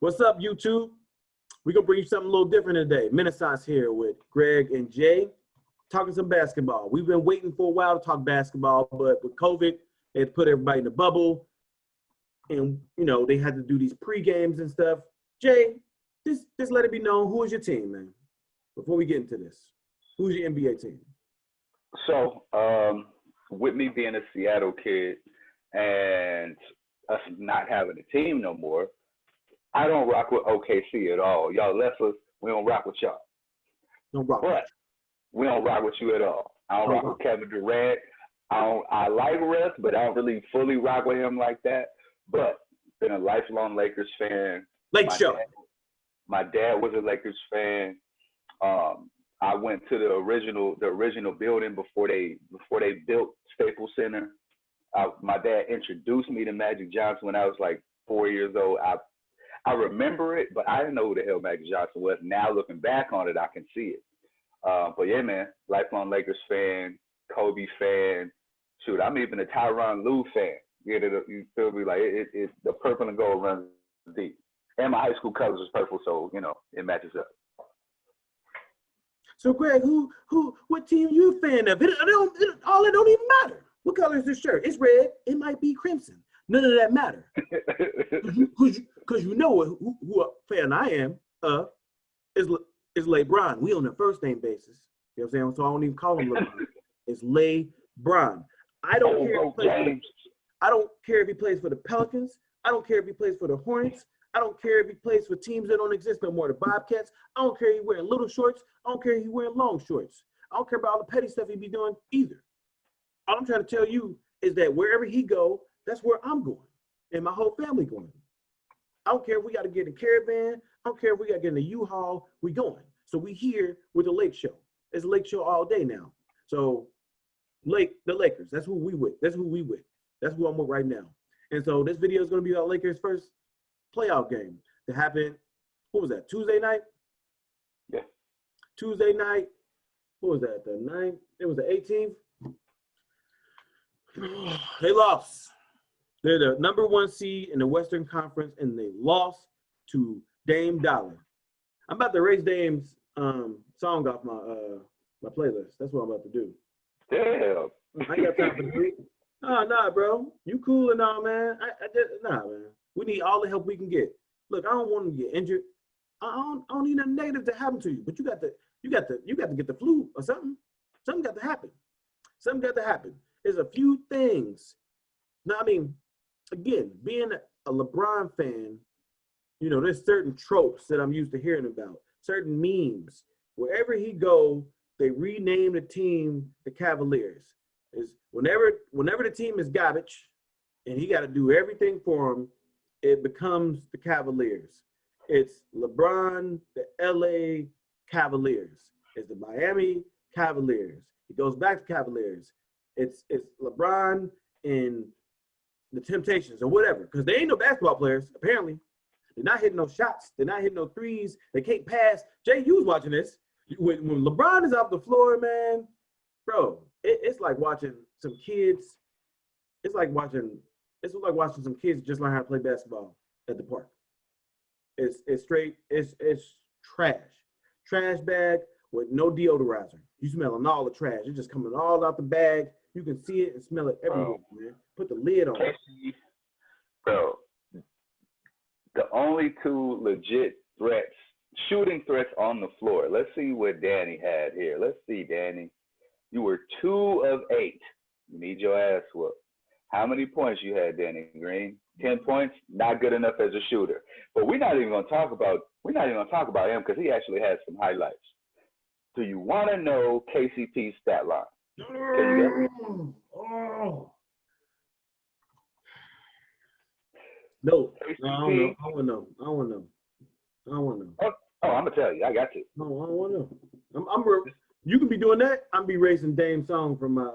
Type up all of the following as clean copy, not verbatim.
What's up, YouTube? We're going to bring you something a little different today. Renaissance here with Greg and Jay, talking some basketball. We've been waiting for a while to talk basketball, but with COVID, they had to put everybody in a bubble. And, you know, they had to do these pre-games and stuff. Jay, just let it be known, who is your team, man? Before we get into this, who's your NBA team? So, with me being a Seattle kid and us not having a team no more, I don't rock with OKC at all. Y'all left us. We don't rock with y'all. Don't rock. But we don't rock with you at all. I don't rock with Kevin Durant. I like Russ, but I don't really fully rock with him like that. But been a lifelong Lakers fan. My dad was a Lakers fan. I went to the original building before they built Staples Center. My dad introduced me to Magic Johnson when I was like 4 years old. I remember it, but I didn't know who the hell Magic Johnson was. Now looking back on it, I can see it. But yeah, man, lifelong Lakers fan, Kobe fan. Shoot, I'm even a Tyronn Lue fan. You feel me? Like it the purple and gold runs deep. And my high school colors was purple, so you know it matches up. So Greg, what team you a fan of? It don't even matter. What color is this shirt? It's red. It might be crimson. None of that matter. Because you know who a fan I am of is LeBron. We on a first name basis. You know what I'm saying? So I don't even call him LeBron. It's LeBron. I don't care if he plays for the Pelicans. I don't care if he plays for the Hornets. I don't care if he plays for teams that don't exist no more, the Bobcats. I don't care if he's wearing little shorts. I don't care if he's wearing long shorts. I don't care about all the petty stuff he be doing either. All I'm trying to tell you is that wherever he go, that's where I'm going and my whole family going. I don't care if we got to get in a caravan. I don't care if we got to get in a U-Haul. We going. So we here with the Lake Show. It's a Lake Show all day now. So the Lakers, that's who we with. That's who we with. That's who I'm with right now. And so this video is going to be our Lakers' first playoff game to happen. What was that? Tuesday night? Yeah. Tuesday night. What was that? The 9th? It was the 18th. They lost. They're the #1 seed in the Western Conference, and they lost to Dame Dollar. I'm about to erase Dame's song off my playlist. That's what I'm about to do. Damn. I ain't got time for three. Nah, bro. You cool and all, man. Nah, man. We need all the help we can get. Look, I don't want him to get injured. I don't need nothing negative to happen to you. But you got to get the flu or something. Something got to happen. Something got to happen. There's a few things. Now, I mean, again, being a LeBron fan, you know, there's certain tropes that I'm used to hearing about, certain memes. Wherever he go, they rename the team the Cavaliers. Is whenever the team is garbage and he got to do everything for them, it becomes the Cavaliers. It's LeBron, the L.A. Cavaliers. It's the Miami Cavaliers. It goes back to Cavaliers. It's LeBron and the Temptations or whatever, because they ain't no basketball players, apparently. They're not hitting no shots. They're not hitting no threes. They can't pass. Jay, you was watching this. When LeBron is off the floor, man, bro, it's like watching some kids. It's like watching some kids just learn how to play basketball at the park. It's straight. It's trash bag with no deodorizer. You smelling all the trash. It's just coming all out the bag. You can see it and smell it everywhere, man. Put the lid on. Bro, the only two legit threats, shooting threats on the floor. Let's see what Danny had here. Let's see, Danny. You were 2 of 8. You need your ass whooped. How many points you had, Danny Green? 10 points? Not good enough as a shooter. But we're not even gonna talk about him because he actually has some highlights. Do you want to know KCP's stat line? Can you Oh. No, I don't know. I don't want to know. Oh, I'm gonna tell you. I got you. No, I don't want to know. You can be doing that. I'm be racing Dame's song from my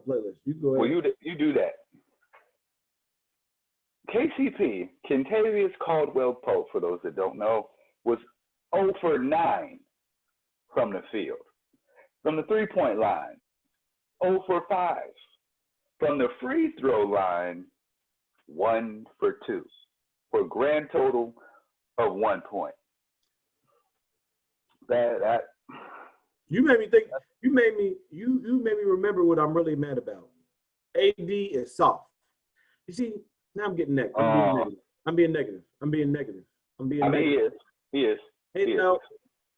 playlist. You go ahead. Well, you do that. KCP, Kentavious Caldwell-Pope, for those that don't know, was 0 for 9 from the field. From the three-point line, 0 for 5. From the free throw line, 1 for 2. For a grand total of 1 point. That you made me think. You made me remember what I'm really mad about. AD is soft. You see, now I'm getting negative. I'm being negative. He is. Hey, no,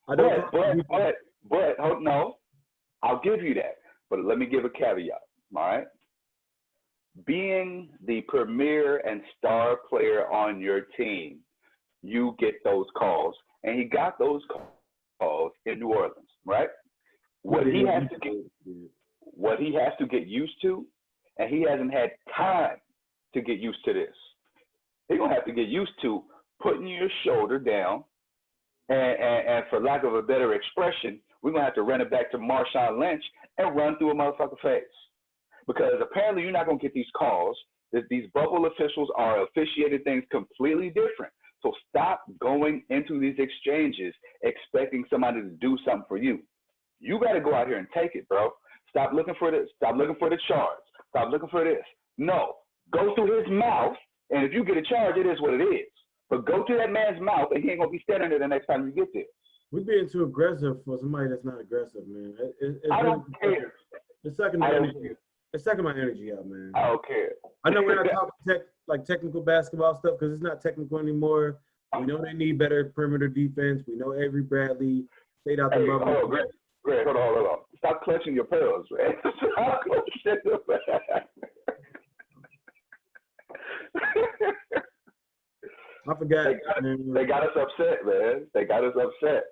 I don't. But no, I'll give you that. But let me give a caveat. All right. Being the premier and star player on your team, you get those calls, and he got those calls in New Orleans, right? What he has to get used to, and he hasn't had time to get used to this. He's gonna have to get used to putting your shoulder down, and for lack of a better expression, we're gonna have to run it back to Marshawn Lynch and run through a motherfucker's face. Because apparently you're not gonna get these calls. That these bubble officials are officiating things completely different. So stop going into these exchanges expecting somebody to do something for you. You got to go out here and take it, bro. Stop looking for this. Stop looking for the charge. Stop looking for this. No, go through his mouth, and if you get a charge, it is what it is. But go to that man's mouth, and he ain't gonna be standing there the next time you get there. We're being too aggressive for somebody that's not aggressive, man. I don't care. It's sucking my energy. It's sucking my energy out, man. I don't care. I know we're not talking technical basketball stuff because it's not technical anymore. We know they need better perimeter defense. We know Avery Bradley stayed out the bubble. Greg, hold on. Stop clutching your pearls, man. Stop clutching your pearls. I forgot. They got us upset, man. They got us upset.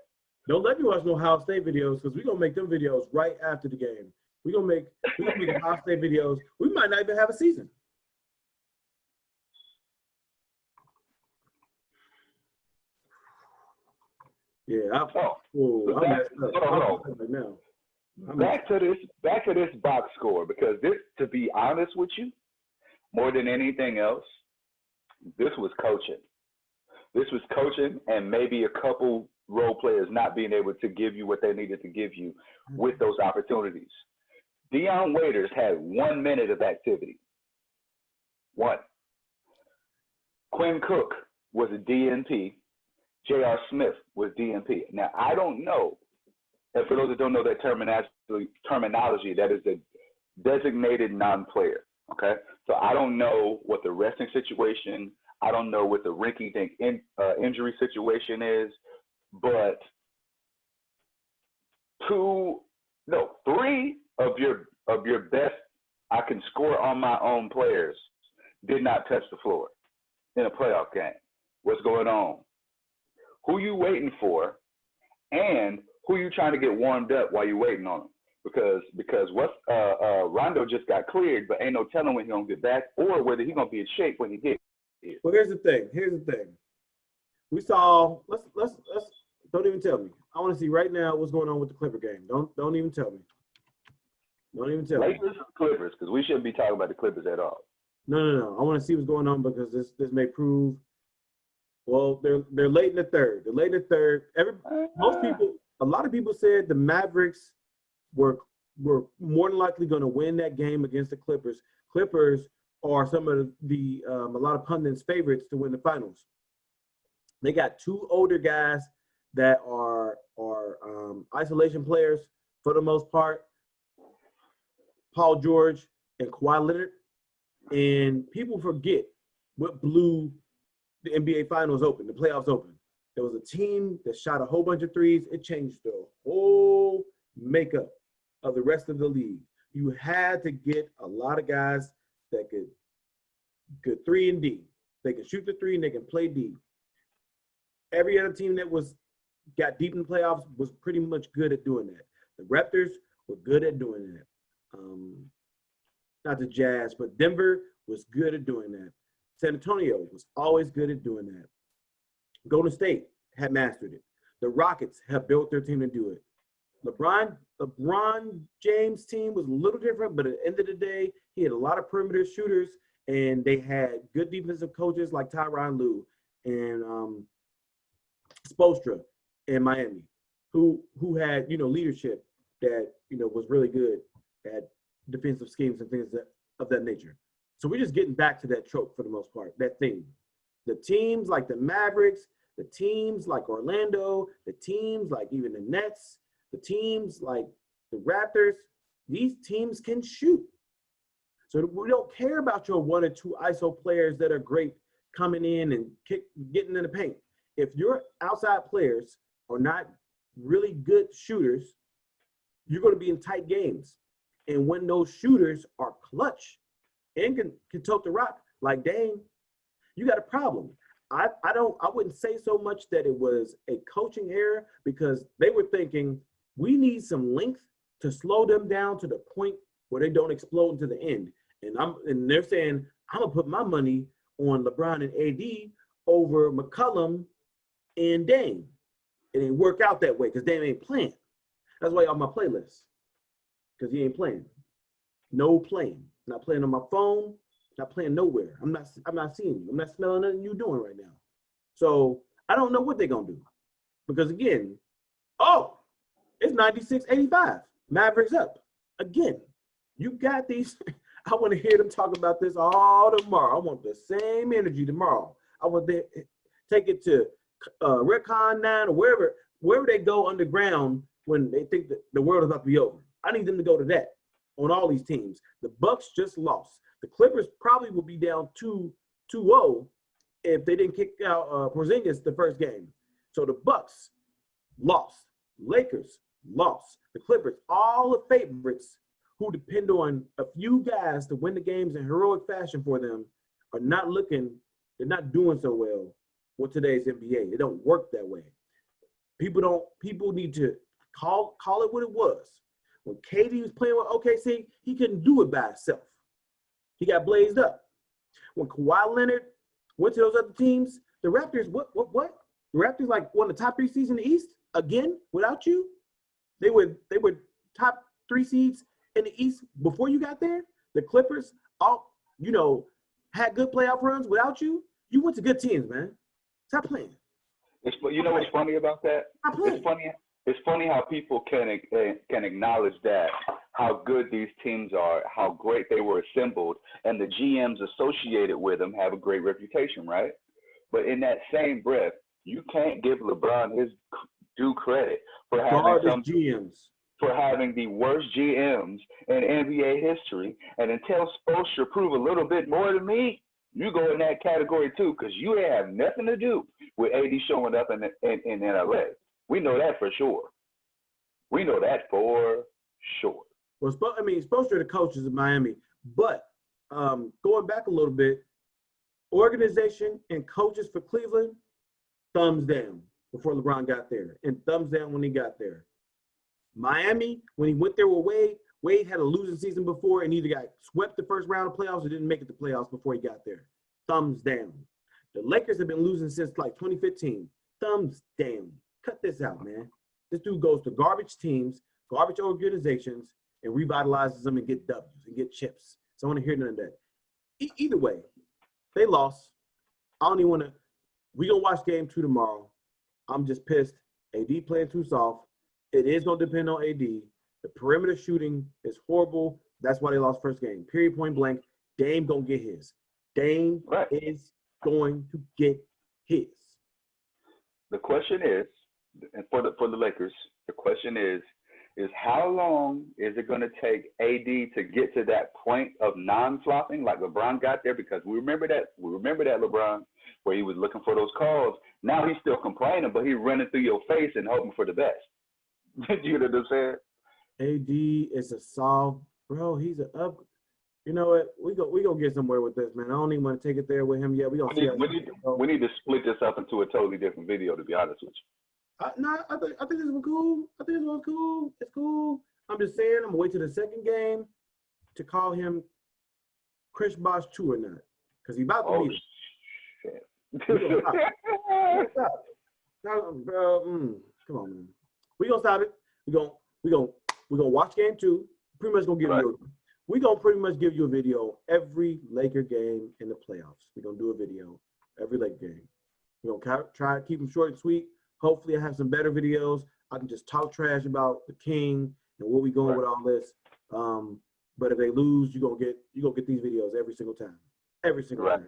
Don't let me watch no Ohio State videos because we're gonna make them videos right after the game. We're gonna make Ohio State videos. We might not even have a season. Yeah, Back to this box score, because this, to be honest with you, more than anything else, this was coaching. This was coaching, and maybe a couple role players not being able to give you what they needed to give you with those opportunities. Dion Waiters had 1 minute of activity. One. Quinn Cook was a DNP. J.R. Smith was DNP. Now, I don't know, and for those that don't know that terminology, that is a designated non-player, okay? So I don't know what the resting situation, I don't know what the rinky-dink injury situation is, but 3 of your best I can score on my own players did not touch the floor in a playoff game. What's going on? Who you waiting for, and who you trying to get warmed up while you're waiting on them? Because Rondo just got cleared, but ain't no telling when he's gonna get back or whether he's gonna be in shape when he gets here. Well, here's the thing. We saw. Let's don't even tell me. I want to see right now what's going on with the Clipper game. Don't even tell me. Don't even tell me. Lakers or Clippers, because we shouldn't be talking about the Clippers at all. No. I want to see what's going on because this may prove. Well, they're late in the third. A lot of people said the Mavericks were more than likely going to win that game against the Clippers. Clippers are some of the a lot of pundits' favorites to win the finals. They got 2 older guys that are isolation players for the most part, Paul George and Kawhi Leonard. And people forget what blew the NBA Finals open, the playoffs open. There was a team that shot a whole bunch of threes. It changed the whole makeup of the rest of the league. You had to get a lot of guys that could 3 and D. They can shoot the 3 and they can play D. Every other team that got deep in the playoffs was pretty much good at doing that. The Raptors were good at doing that. Not the Jazz, but Denver was good at doing that. San Antonio was always good at doing that. Golden State had mastered it. The Rockets have built their team to do it. LeBron James' team was a little different, but at the end of the day, he had a lot of perimeter shooters, and they had good defensive coaches like Tyronn Lue and Spoelstra in Miami, who had leadership that was really good at defensive schemes and things of that nature. So we're just getting back to that trope for the most part, that theme. The teams like the Mavericks, the teams like Orlando, the teams like even the Nets, the teams like the Raptors, these teams can shoot. So we don't care about your 1 or 2 ISO players that are great coming in and getting in the paint. If your outside players are not really good shooters, you're going to be in tight games. And when those shooters are clutch and can tote the rock like Dame, you got a problem. I wouldn't say so much that it was a coaching error, because they were thinking we need some length to slow them down to the point where they don't explode into the end. And they're saying, I'm gonna put my money on LeBron and AD over McCollum and Dame. It didn't work out that way because Dame ain't playing. That's why on my playlist, because he ain't playing. No playing. Not playing on my phone. Not playing nowhere. I'm not seeing you. I'm not smelling nothing you doing right now. So I don't know what they're gonna do, because again, it's 96-85. Mavericks up again. You got these. I want to hear them talk about this all tomorrow. I want the same energy tomorrow. I want to take it to Recon 9 or wherever they go underground when they think that the world is about to be over. I need them to go to that on all these teams. The Bucks just lost. The Clippers probably will be down 2-0 if they didn't kick out Porzingis the first game. So the Bucks lost. Lakers lost. The Clippers, all the favorites who depend on a few guys to win the games in heroic fashion for them, are not looking, they're not doing so well with today's NBA. It don't work that way. People need to call it what it was. When KD was playing with OKC, he couldn't do it by himself. He got blazed up. When Kawhi Leonard went to those other teams, the Raptors, what? The Raptors like won the top 3 seeds in the East again without you? They were top 3 seeds in the East before you got there. The Clippers, had good playoff runs without you. You went to good teams, man. Stop playing. You know what's funny about that? It's funny how people can acknowledge that, how good these teams are, how great they were assembled, and the GMs associated with them have a great reputation, right? But in that same breath, you can't give LeBron his due credit for having the worst GMs in NBA history. And until Spoelstra prove a little bit more to me, you go in that category too, because you have nothing to do with AD showing up in LA. We know that for sure. Well, Spoelstra, the coaches in Miami, but going back a little bit, organization and coaches for Cleveland, thumbs down before LeBron got there, and thumbs down when he got there. Miami, when he went there with Wade had a losing season before and either got swept the first round of playoffs or didn't make it to playoffs before he got there. Thumbs down. The Lakers have been losing since like 2015. Thumbs down. Cut this out, man. This dude goes to garbage teams, garbage organizations, and revitalizes them and get W's and get chips. So I want to hear none of that. Either way, they lost. I don't even want to. We're going to watch game 2 tomorrow. I'm just pissed. AD playing too soft. It is going to depend on AD. The perimeter shooting is horrible. That's why they lost first game. Period, point blank. Dame going to get his. Dame is going to get his. The question is, and for the Lakers, the question is how long is it going to take AD to get to that point of non-flopping like LeBron got there? Because we remember that LeBron, where he was looking for those calls. Now he's still complaining, but he's running through your face and hoping for the best. You know what I'm saying? AD is a solve, bro. He's an up. You know what? We go get somewhere with this, man. I don't even want to take it there with him yet. We need to split this up into a totally different video, to be honest with you. I think this was cool. I think this was cool. It's cool. I'm just saying, I'm gonna wait till the second game to call him Chris Bosh 2 or not, because he's about to meet him. Shit. Come on, man. We gonna stop it. We gonna watch game 2. Pretty much gonna give you. We're gonna pretty much give you a video every Laker game in the playoffs. We're gonna do a video every Laker game. We're gonna try to keep them short and sweet. Hopefully, I have some better videos. I can just talk trash about the King and where we going with all this. But if they lose, you gonna get these videos every single time. Every single time.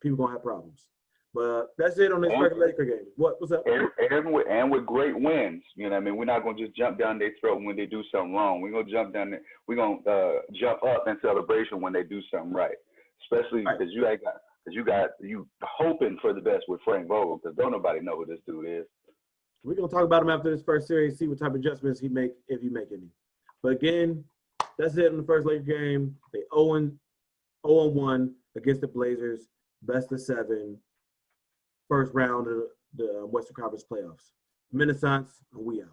People gonna have problems. But that's it on this first Laker game. What's up? And with great wins. You know what I mean? We're not going to just jump down their throat when they do something wrong. We're going to jump down there. We're going to jump up in celebration when they do something right. Especially because you hoping for the best with Frank Vogel, because don't nobody know who this dude is. We're going to talk about him after this first series, see what type of adjustments he make, if he make any. But again, that's it in the first Laker game. They 0-1 against the Blazers, best of 7, first round of the Western Conference playoffs. Minnesota, we out.